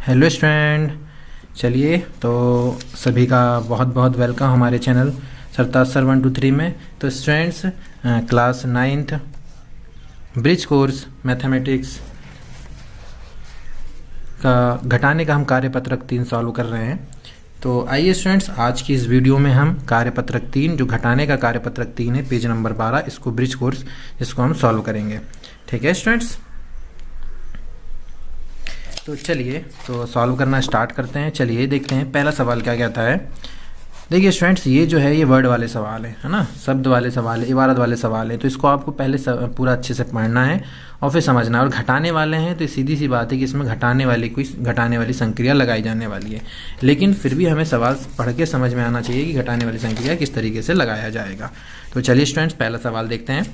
Hello student. चलिए तो सभी का बहुत बहुत वेलकम हमारे चैनल सरताज सर 123 में। तो students class 9th bridge course mathematics का घटाने का हम कार्यपत्रक 3 सॉल्व कर रहे हैं। तो आइए स्टूडेंट्स, आज की इस वीडियो में हम कार्यपत्रक 3 जो घटाने का कार्यपत्रक 3 है, पेज नंबर 12, इसको ब्रिज कोर्स इसको हम सॉल्व करेंगे। ठीक है स्टूडेंट्स, तो चलिए तो सॉल्व करना स्टार्ट करते हैं। चलिए देखते हैं पहला सवाल क्या कहता है। देखिए स्टूडेंट्स, ये जो है ये वर्ड वाले सवाल है ना, शब्द वाले सवाल है, इबारत वाले सवाल है। तो इसको आपको पहले पूरा अच्छे से पढ़ना है और फिर समझना है। और घटाने वाले हैं तो सीधी सी बात है कि इसमें घटाने वाली संक्रिया लगाई जाने वाली है, लेकिन फिर भी हमें सवाल पढ़ के समझ में आना चाहिए कि घटाने वाली संक्रिया किस तरीके से लगाया जाएगा। तो चलिए स्टूडेंट्स पहला सवाल देखते हैं।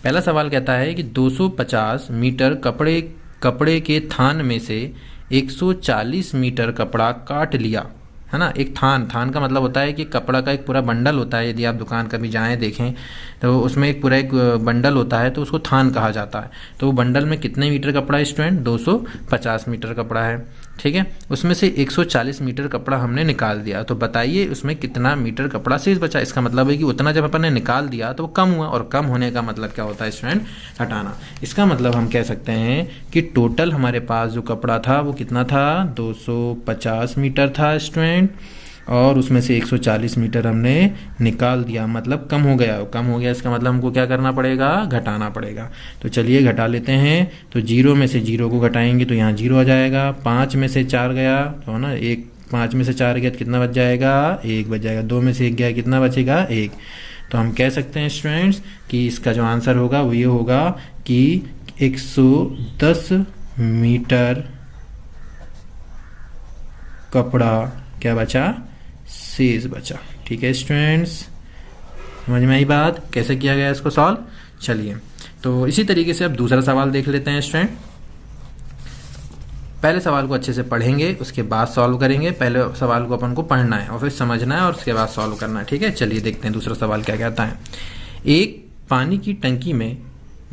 पहला सवाल कहता है कि 250 मीटर कपड़े के थान में से 140 मीटर कपड़ा काट लिया, है ना। एक थान का मतलब होता है कि कपड़ा का एक पूरा बंडल होता है। यदि आप दुकान कभी जाएं देखें तो उसमें एक बंडल होता है, तो उसको थान कहा जाता है। तो वो बंडल में कितने मीटर कपड़ा है स्टूडेंट? 250 मीटर कपड़ा है। ठीक है, उसमें से 140 मीटर कपड़ा हमने निकाल दिया। तो बताइए उसमें कितना मीटर कपड़ा शेष बचा। इसका मतलब है कि उतना जब अपन ने निकाल दिया तो वो कम हुआ, और कम होने का मतलब क्या होता है स्टूडेंट? घटाना। इसका मतलब हम कह सकते हैं कि टोटल हमारे पास जो कपड़ा था वो कितना था? 250 मीटर था स्टूडेंट, और उसमें से 140 मीटर हमने निकाल दिया, मतलब कम हो गया। इसका मतलब हमको क्या करना पड़ेगा? घटाना पड़ेगा। तो चलिए घटा लेते हैं। तो 0 में से 0 को घटाएंगे तो यहाँ 0 आ जाएगा। 5 में से 4 गया तो है ना 1, 5 में से 4 गया तो कितना बच जाएगा? 1 बच जाएगा। 2 में से 1 गया कितना बचेगा? 1। तो हम कह सकते हैं स्टूडेंट्स कि इसका जो आंसर होगा वो ये होगा कि 110 मीटर कपड़ा क्या बचा? शेष बचा। ठीक है स्टूडेंट्स, समझ में आई बात? कैसे किया गया इसको सॉल्व। चलिए तो इसी तरीके से अब दूसरा सवाल देख लेते हैं स्टूडेंट। पहले सवाल को अच्छे से पढ़ेंगे, उसके बाद सॉल्व करेंगे। पहले सवाल को अपन को पढ़ना है और फिर समझना है और उसके बाद सॉल्व करना है। ठीक है, चलिए देखते हैं दूसरा सवाल क्या कहता है। एक पानी की टंकी में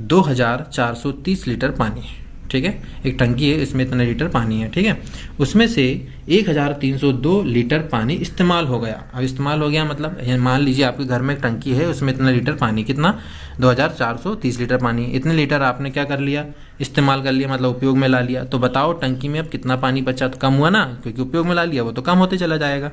2430 लीटर पानी है। ठीक है, एक टंकी है, इसमें इतने लीटर पानी है। ठीक है, उसमें से 1302 लीटर पानी इस्तेमाल हो गया। अब इस्तेमाल हो गया मतलब मान लीजिए आपके घर में एक टंकी है, उसमें इतना लीटर पानी, कितना? 2430 लीटर पानी। इतने लीटर आपने क्या कर लिया? इस्तेमाल कर लिया, मतलब उपयोग में ला लिया। तो बताओ टंकी में अब कितना पानी बचा? तो कम हुआ ना, क्योंकि उपयोग में ला लिया, वो तो कम होते चला जाएगा।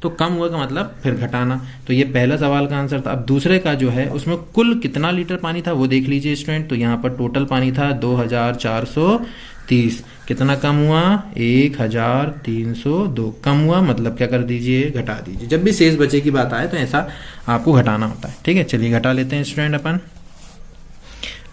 तो कम हुआ का मतलब फिर घटाना। तो ये पहला सवाल का आंसर था। अब दूसरे का जो है उसमें कुल कितना लीटर पानी था वो देख लीजिए स्टूडेंट। तो यहाँ पर टोटल पानी था 2430। कितना कम हुआ? 1302 कम हुआ, मतलब क्या कर दीजिए? घटा दीजिए। जब भी शेष बचे की बात आए तो ऐसा आपको घटाना होता है। ठीक है, चलिए घटा लेते हैं स्टूडेंट अपन।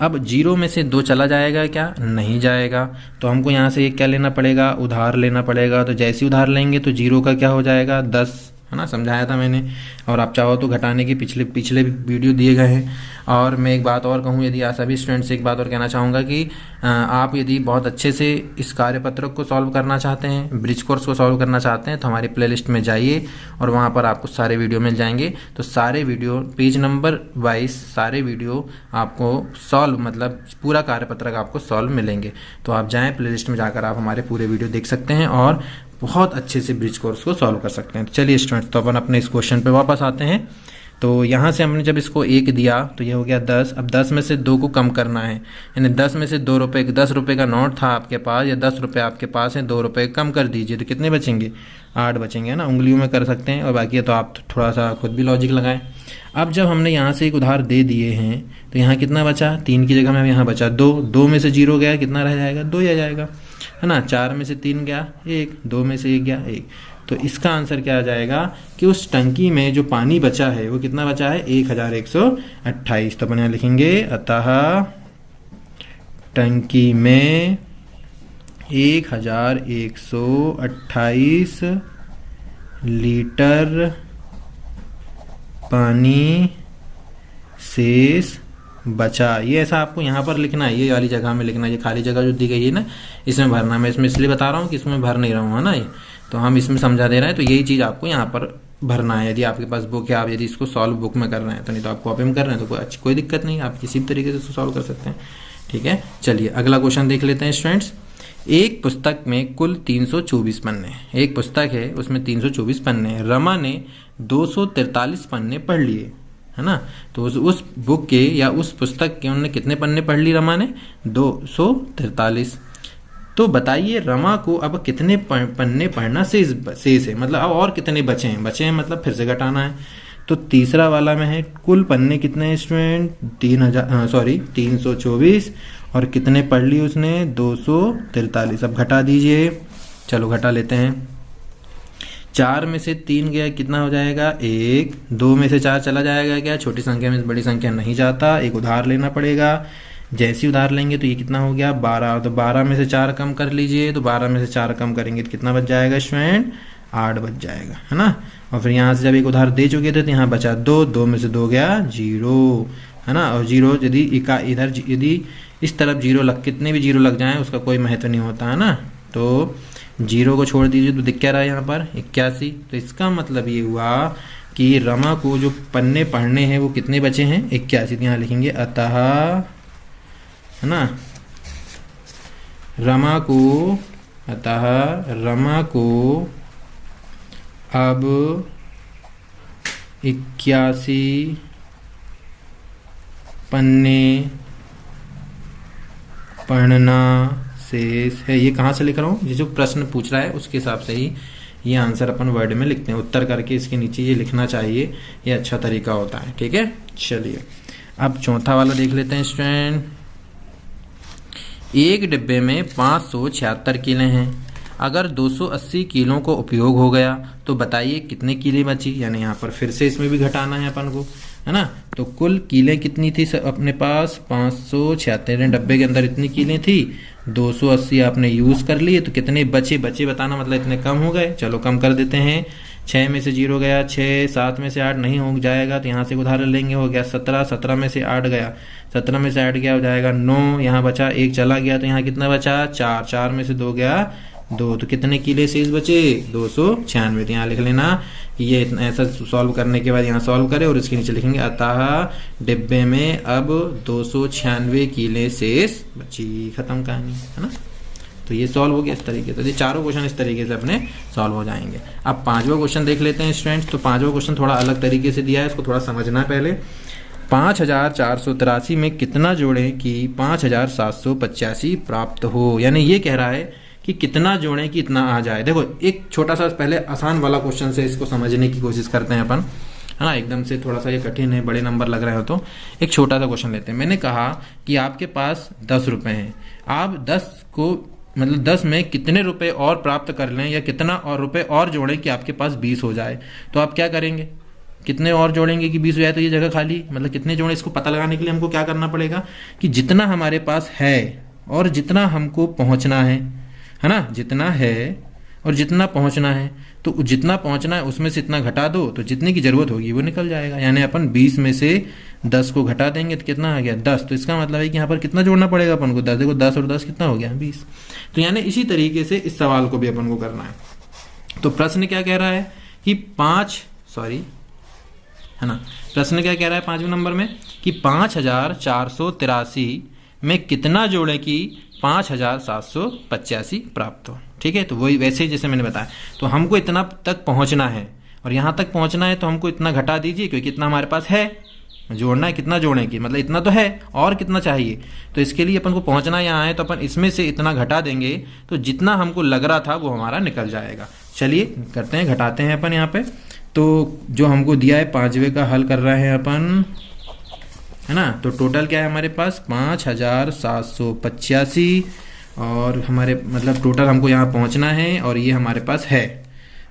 अब 0 में से 2 चला जाएगा क्या? नहीं जाएगा। तो हमको यहाँ से एक क्या लेना पड़ेगा? उधार लेना पड़ेगा। तो जैसे उधार लेंगे तो 0 का क्या हो जाएगा? 10, है ना, समझाया था मैंने। और आप चाहो तो घटाने के पिछले वीडियो दिए गए हैं। और मैं एक बात और कहूँ, यदि आप सभी स्टूडेंट से एक बात और कहना चाहूँगा कि आप यदि बहुत अच्छे से इस कार्यपत्रक को सॉल्व करना चाहते हैं, ब्रिज कोर्स को सॉल्व करना चाहते हैं, तो हमारी प्लेलिस्ट में जाइए और वहाँ पर आपको सारे वीडियो मिल जाएंगे। तो सारे वीडियो पेज नंबर वाइज सारे वीडियो आपको सॉल्व, मतलब पूरा कार्यपत्रक आपको सॉल्व मिलेंगे। तो आप जाएँ प्लेलिस्ट में, जाकर आप हमारे पूरे वीडियो देख सकते हैं और बहुत अच्छे से ब्रिज कोर्स को सॉल्व कर सकते हैं। तो चलिए स्टूडेंट्स, तो अपन अपने इस क्वेश्चन पे वापस आते हैं। तो यहाँ से हमने जब इसको 1 दिया तो ये हो गया 10। अब 10 में से 2 को कम करना है, यानी 10 में से 2 रुपये, 10 रुपये का नोट था आपके पास या 10 रुपये आपके पास है, 2 रुपये कम कर दीजिए तो कितने बचेंगे? 8 बचेंगे ना। उंगलियों में कर सकते हैं और बाकी तो आप थोड़ा सा खुद भी लॉजिक लगाएं। अब जब हमने यहाँ से एक उधार दे दिए हैं तो यहाँ कितना बचा? 3 की जगह में यहाँ बचा 2। 2 में से 0 गया, कितना रह जाएगा? 2 ही आ जाएगा, है ना। 4 में से 3 गया 1, 2 में से 1 गया 1। तो इसका आंसर क्या आ जाएगा कि उस टंकी में जो पानी बचा है वो कितना बचा है? 1128। तो अपन यहाँ लिखेंगे अतः टंकी में 1128 लीटर पानी शेष बचा। ये ऐसा आपको यहाँ पर लिखना है, ये वाली जगह में लिखना है। ये खाली जगह जो दी गई है ना, इसमें भरना। मैं इसमें इसलिए बता रहा हूँ कि इसमें भर नहीं रहा हूँ, है ना। ये तो हम इसमें समझा दे रहे हैं। तो यही चीज़ आपको यहाँ पर भरना है। यदि आपके पास बुक है, आप यदि इसको सॉल्व बुक में कर रहे हैं, तो नहीं तो आप कॉपी में कर रहे हैं तो कोई दिक्कत नहीं, आप किसी भी तरीके से इसको सॉल्व कर सकते हैं। ठीक है, चलिए अगला क्वेश्चन देख लेते हैं स्टूडेंट्स। एक पुस्तक में कुल 324 पन्ने, एक पुस्तक है उसमें 324 पन्ने हैं। रमा ने 243 पन्ने पढ़ लिए, है ना। तो उस बुक के या उस पुस्तक के उन्होंने कितने पन्ने पढ़ ली रमा ने? 243। तो बताइए रमा को अब कितने पन्ने पढ़ना शेष है, मतलब अब और कितने बचे हैं? बचे हैं मतलब फिर से घटाना है। तो तीसरा वाला में है कुल पन्ने कितने हैं स्टूडेंट? 324, और कितने पढ़ लिए उसने? 243। अब घटा दीजिए, चलो घटा लेते हैं। 4 में से 3 गया, कितना हो जाएगा? 1। 2 में से 4 चला जाएगा क्या? छोटी संख्या में बड़ी संख्या नहीं जाता, एक उधार लेना पड़ेगा। जैसी उधार लेंगे तो ये कितना हो गया? 12। तो 12 में से 4 कम कर लीजिए, तो 12 में से 4 कम करेंगे तो कितना बच जाएगा स्टूडेंट? 8 बच जाएगा, है ना। और फिर यहाँ से जब एक उधार दे चुके थे तो यहाँ बचा 2, 2 में से 2 गया 0, है ना। और 0 यदि इधर यदि इस तरफ 0 कितने भी 0 लग जाएं उसका कोई महत्व नहीं होता, है ना। तो 0 को छोड़ दीजिए तो दिख क्या रहा है यहाँ पर? 81। तो इसका मतलब ये हुआ कि रमा को जो पन्ने पढ़ने हैं वो कितने बचे हैं? 81। यहाँ लिखेंगे अतः, है ना, रमा को अब 81 पन्ने पढ़ना शेष है। ये कहाँ से लिख रहा हूँ? ये जो प्रश्न पूछ रहा है उसके हिसाब से ही ये आंसर अपन वर्ड में लिखते हैं। उत्तर करके इसके नीचे ये लिखना चाहिए, ये अच्छा तरीका होता है, ठीक है। चलिए अब चौथा वाला देख लेते हैं स्टूडेंट। एक डिब्बे में 576 किले हैं। अगर 280 किलो को उपयोग हो गया तो बताइए कितने किले बची? यानी यहाँ पर फिर से इसमें भी घटाना है अपन को, है ना। तो कुल कीलें कितनी थी अपने पास? 576। डब्बे के अंदर इतनी कीलें थी, 280 आपने यूज कर लिए, तो कितने बचे? बचे बताना मतलब इतने कम हो गए। चलो कम कर देते हैं। 6 में से 0 गया 6, 7 में से 8 नहीं हो जाएगा तो यहाँ से उदाहरण लेंगे, हो गया 17, 17 में से 8 गया, 17 में से 8 गया हो जाएगा 9, यहाँ बचा 1 चला गया तो यहाँ कितना बचा? 4, 4 में से 2 गया 2, तो कितने किले शेष बचे? 296। तो यहाँ लिख लेना, ये ऐसा सॉल्व करने के बाद यहाँ सॉल्व करें और इसके नीचे लिखेंगे अतः डिब्बे में अब 296 किले शेष बची। खत्म कहानी, है ना। तो ये सॉल्व हो गया इस तरीके से। तो ये चारों क्वेश्चन इस तरीके से अपने सॉल्व हो जाएंगे। अब पांचवा क्वेश्चन देख लेते हैं स्टूडेंट्स। तो पांचवा क्वेश्चन थोड़ा अलग तरीके से दिया है, इसको थोड़ा समझना पहले। 5483 में कितना जोड़ें कि 5785 प्राप्त हो? यानी ये कह रहा है कि कितना जोड़ें कि इतना आ जाए। देखो एक छोटा सा पहले आसान वाला क्वेश्चन से इसको समझने की कोशिश करते हैं अपन, है ना। एकदम से थोड़ा सा ये कठिन है, बड़े नंबर लग रहे हो तो एक छोटा सा क्वेश्चन लेते हैं। मैंने कहा कि आपके पास 10 रुपए हैं, आप 10 को मतलब 10 में कितने रुपए और प्राप्त कर लें या कितना और रुपए और जोड़ें कि आपके पास 20 हो जाए। तो आप क्या करेंगे? कितने और जोड़ेंगे कि 20 हो जाए? तो ये जगह खाली, मतलब कितने जोड़े, इसको पता लगाने के लिए हमको क्या करना पड़ेगा कि जितना हमारे पास है और जितना हमको पहुंचना है ना, जितना है और जितना पहुंचना है, तो जितना पहुंचना है उसमें से इतना घटा दो तो जितने की जरूरत होगी वो निकल जाएगा। यानी अपन 20 में से 10 को घटा देंगे तो कितना आ गया? 10। तो इसका मतलब है कि यहाँ पर कितना जोड़ना पड़ेगा अपन को? 10। देखो 10 और 10 कितना हो गया? 20। तो यानी इसी तरीके से इस सवाल को भी अपन को करना है। तो प्रश्न क्या कह रहा है कि है ना, प्रश्न क्या कह रहा है 5वें नंबर में कि 5483 में कितना जोड़े कि 5785 प्राप्त हो। ठीक है, तो वही वैसे ही जैसे मैंने बताया, तो हमको इतना तक पहुंचना है और यहाँ तक पहुंचना है तो हमको इतना घटा दीजिए क्योंकि इतना हमारे पास है। जोड़ना है, कितना जोड़ें कि मतलब इतना तो है और कितना चाहिए, तो इसके लिए अपन को पहुंचना यहाँ है तो अपन इसमें से इतना घटा देंगे तो जितना हमको लग रहा था वो हमारा निकल जाएगा। चलिए करते हैं, घटाते हैं अपन यहाँ पे। तो जो हमको दिया है 5वें का हल कर रहे हैं अपन, है ना। तो टोटल क्या है हमारे पास? 5785 और हमारे मतलब टोटल हमको यहाँ पहुँचना है और ये हमारे पास है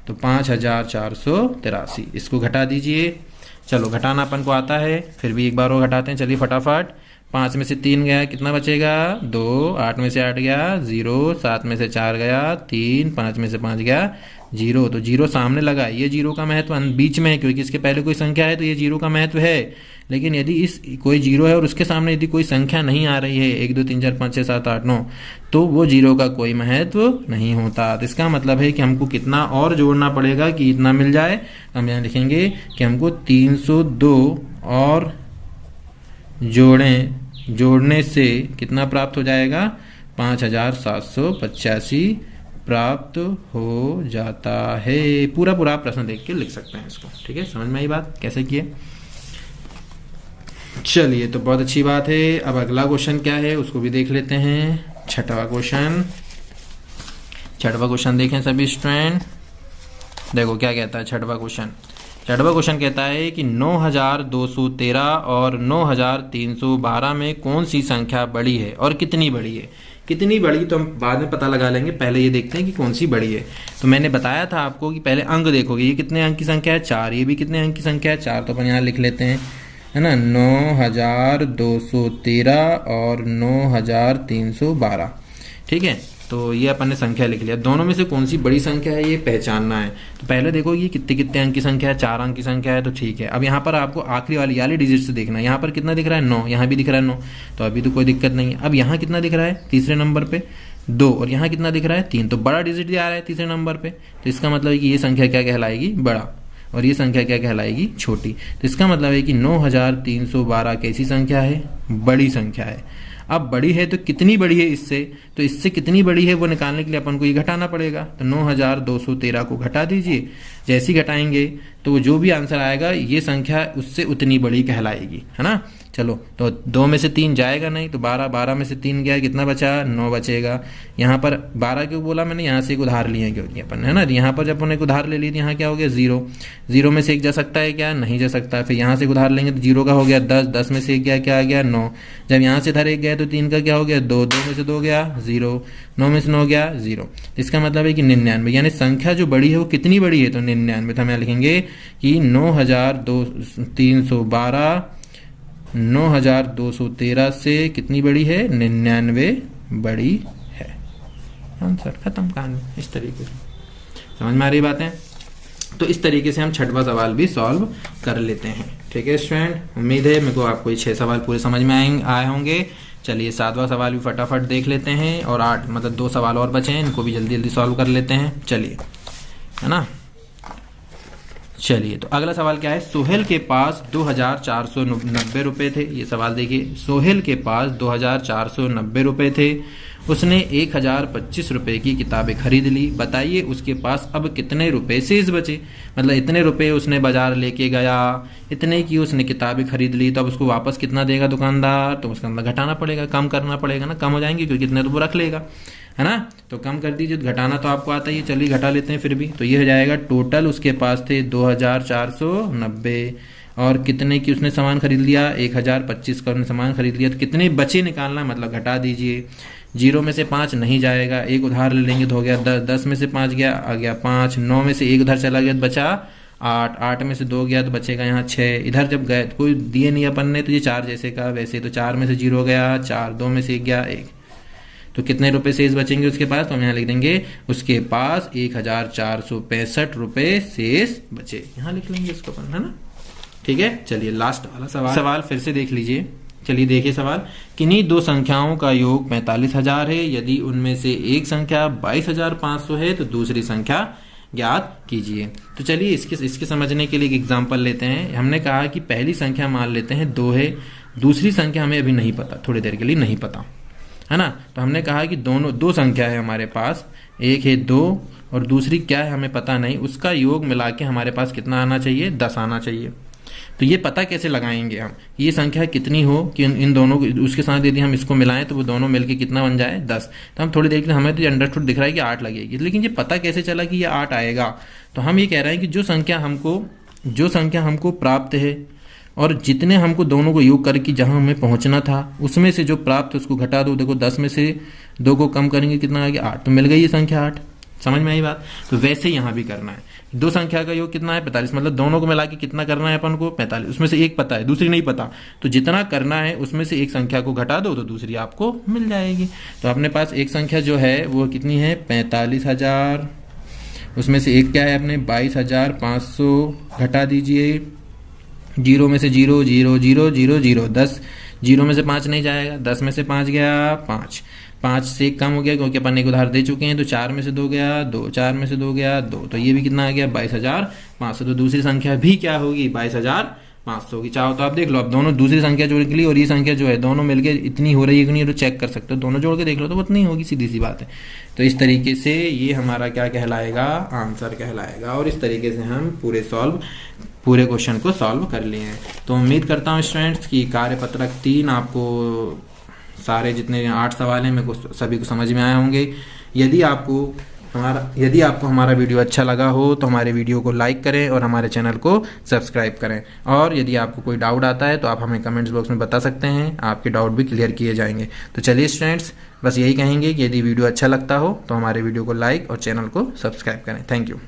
तो 5483। इसको घटा दीजिए। चलो घटाना अपन को आता है, फिर भी एक बार और घटाते हैं। चलिए फटाफट। 5 में से 3 गया, कितना बचेगा? 2। 8 में से 8 गया 0। 7 में से 4 गया 3। 5 में से 5 गया 0। तो 0 सामने लगा, ये 0 का महत्व बीच में है क्योंकि इसके पहले कोई संख्या है तो ये 0 का महत्व है। लेकिन यदि इस कोई 0 है और उसके सामने यदि कोई संख्या नहीं आ रही है 1 2 3 4 5 6 7 8 9, तो वो 0 का कोई महत्व नहीं होता। तो इसका मतलब है कि हमको कितना और जोड़ना पड़ेगा कि इतना मिल जाए। हम यहाँ लिखेंगे कि हमको 302 और जोड़ने से कितना प्राप्त हो जाएगा? 5785 प्राप्त हो जाता है। पूरा पूरा प्रश्न देख के लिख सकते हैं इसको। ठीक है, समझ में आई बात कैसे किए। चलिए, तो बहुत अच्छी बात है। अब अगला क्वेश्चन क्या है उसको भी देख लेते हैं। छठवां क्वेश्चन देखें सभी स्टूडेंट। देखो क्या कहता है छठवां क्वेश्चन कहता है कि 9213 और 9312 में कौन सी संख्या बड़ी है और कितनी बड़ी है। कितनी बड़ी तो हम बाद में पता लगा लेंगे, पहले ये देखते हैं कि कौन सी बड़ी है। तो मैंने बताया था आपको कि पहले अंक देखोगे, ये कितने अंक की संख्या है 4, ये भी कितने अंक की संख्या है 4, तो अपन यहाँ लिख लेते हैं, है ना, 9213 और 9312। ठीक है, तो ये अपन ने संख्या लिख लिया। दोनों में से कौन सी बड़ी संख्या है ये पहचानना है। तो पहले देखो ये कितने कितने अंक की संख्या है, 4 अंक की संख्या है, तो ठीक है। अब यहाँ पर आपको आखिरी वाली डिजिट से देखना है। यहाँ पर कितना दिख रहा है 9, यहाँ भी दिख रहा है 9, तो अभी तो कोई दिक्कत नहीं है। अब यहाँ कितना दिख रहा है तीसरे नंबर पे 2, और यहाँ कितना दिख रहा है 3, तो बड़ा डिजिट आ रहा है तीसरे नंबर पे। तो इसका मतलब है कि ये संख्या क्या कहलाएगी, बड़ा, और ये संख्या क्या कहलाएगी, छोटी। तो इसका मतलब है कि 9312 कैसी संख्या है, बड़ी संख्या है। अब बड़ी है तो कितनी बड़ी है इससे, तो इससे कितनी बड़ी है वो निकालने के लिए अपन को ये घटाना पड़ेगा। तो 9213 को घटा दीजिए। जैसे ही घटाएंगे तो जो भी आंसर आएगा ये संख्या उससे उतनी बड़ी कहलाएगी, है ना। चलो, तो 2 में से 3 जाएगा नहीं, तो 12 में से 3 गया, कितना बचा 9 बचेगा। यहाँ पर 12 क्यों बोला मैंने, यहाँ से एक उधार लिए क्योंकि अपन, है ना। यहाँ पर जब अपन एक उधार ले ली तो यहाँ क्या हो गया 0, 0 में से 1 जा सकता है क्या, नहीं जा सकता। फिर यहाँ से एक उधार लेंगे तो 0 का हो गया 10, 10 में से 1 गया, क्या आ गया 9। जब यहाँ से इधर 1 गया तो 3 का क्या हो गया 2, 2 में से 2 गया 0, 9 में से 9 गया 0। इसका मतलब है कि 99, यानी संख्या जो बड़ी है वो कितनी बड़ी है, तो 99। तो हम यहाँ लिखेंगे कि 9213 से कितनी बड़ी है, 99 बड़ी है। आंसर खत्म कहानी। इस तरीके से समझ में आ रही बातें। तो इस तरीके से हम छठवां सवाल भी सॉल्व कर लेते हैं। ठीक है स्टूडेंट, उम्मीद है मेरे को आपको ये 6 सवाल पूरे समझ में आए होंगे। चलिए 7वां सवाल भी फटाफट देख लेते हैं, और 8 मतलब 2 सवाल और बचे हैं, इनको भी जल्दी जल्दी सॉल्व कर लेते हैं। चलिए, है ना। चलिए, तो अगला सवाल क्या है, सोहेल के पास 2490 रुपए थे। ये सवाल देखिए, सोहेल के पास 2490 रुपए थे। उसने 1025 रुपए की किताबें खरीद ली। बताइए उसके पास अब कितने रुपए शेष बचे। मतलब इतने रुपए उसने बाजार लेके गया, इतने की उसने किताबें खरीद ली, तो अब उसको वापस कितना देगा दुकानदार, तो उसका अंदर घटाना पड़ेगा, कम करना पड़ेगा ना, कम हो जाएंगे क्योंकि इतने तो वो रख लेगा, है ना। तो कम कर दीजिए, घटाना तो आपको आता ही है, चलिए घटा लेते हैं फिर भी। तो ये हो जाएगा, टोटल उसके पास थे 2490, और कितने की उसने सामान खरीद लिया, 1025 का उसने सामान खरीद लिया। तो कितने बचे निकालना, मतलब घटा दीजिए। 0 में से 5 नहीं जाएगा, एक उधार ले लेंगे तो हो गया 10, 10 में से 5 गया, आ गया 5, 9 में से 1 उधर चला गया तो बचा 8, 8 में से 2 गया तो बचेगा यहाँ 6। इधर जब गए तो कोई दिए नहीं अपन ने, तो ये 4 जैसे का वैसे, तो 4 में से 0 गया 4, 2 में से 1 गया 1। तो कितने रुपए शेष बचेंगे उसके पास, तो हम यहाँ लिख देंगे उसके पास 1465 रुपए शेष बचे। यहाँ लिख लेंगे इसको अपन, है ना। ठीक है, चलिए लास्ट वाला सवाल फिर से देख लीजिए। चलिए देखिए सवाल, किन्हीं 2 संख्याओं का योग 45,000 है। यदि उनमें से एक संख्या 22,500 है तो दूसरी संख्या ज्ञात कीजिए। तो चलिए इसके समझने के लिए एक एग्जांपल लेते हैं। हमने कहा कि पहली संख्या मान लेते हैं 2 है, दूसरी संख्या हमें अभी नहीं पता, थोड़ी देर के लिए नहीं पता, है ना। तो हमने कहा कि दोनों 2 संख्या है हमारे पास, एक है 2 और दूसरी क्या है हमें पता नहीं, उसका योग मिला के हमारे पास कितना आना चाहिए, 10 आना चाहिए। तो ये पता कैसे लगाएंगे हम, ये संख्या कितनी हो कि इन दोनों उसके साथ यदि हम इसको मिलाएं तो वो दोनों मिलके कितना बन जाए 10। तो हम थोड़ी देर के लिए, हमें तो ये अंडरस्टूड दिख रहा है कि 8 लगेगी, लेकिन ये पता कैसे चला कि ये 8 आएगा। तो हम ये कह रहे हैं कि जो संख्या हमको प्राप्त है और जितने हमको दोनों को योग करके जहां हमें पहुंचना था उसमें से जो प्राप्त उसको घटा दो। देखो 10 में से 2 को कम करेंगे कितना आ गया 8, तो मिल गई ये संख्या 8। समझ में आई बात। तो वैसे यहाँ भी करना है, 2 संख्या का योग कितना है 45, मतलब दोनों को मिला के कितना करना है अपन को 45। उसमें से एक पता है दूसरी नहीं पता, तो जितना करना है उसमें से एक संख्या को घटा दो तो दूसरी आपको मिल जाएगी। तो अपने पास एक संख्या जो है वो कितनी है 45,000, उसमें से एक क्या है अपने 22,500, घटा दीजिए। 0 में से 0 0 0 0 0 10, 0 में से 5 नहीं जाएगा, 10 में से 5 गया 5, 5 से कम हो गया क्योंकि अपन एक उधार दे चुके हैं, तो 4 में से 2 गया 2, 4 में से 2 गया 2, तो ये भी कितना आ गया 22,500। तो दूसरी संख्या भी क्या होगी 22,500 500 की, चाहो तो आप देख लो। अब दोनों दूसरी संख्या जो निकली और ये संख्या जो है दोनों मिलके इतनी हो रही है कि नहीं, तो चेक कर सकते हो, दोनों जोड़ के देख लो तो उतनी होगी, सीधी सी बात है। तो इस तरीके से ये हमारा क्या कहलाएगा, आंसर कहलाएगा। और इस तरीके से हम पूरे क्वेश्चन को सॉल्व कर लिए हैं। तो उम्मीद करता हूँ स्टूडेंट्स कि कार्यपत्रक 3 आपको सारे जितने 8 सवाल हैं मेरे को सभी को समझ में आए होंगे। यदि आपको हमारा वीडियो अच्छा लगा हो तो हमारे वीडियो को लाइक करें और हमारे चैनल को सब्सक्राइब करें। और यदि आपको कोई डाउट आता है तो आप हमें कमेंट्स बॉक्स में बता सकते हैं, आपके डाउट भी क्लियर किए जाएंगे। तो चलिए स्टूडेंट्स, बस यही कहेंगे कि यदि वीडियो अच्छा लगता हो तो हमारे वीडियो को लाइक और चैनल को सब्सक्राइब करें। Thank you.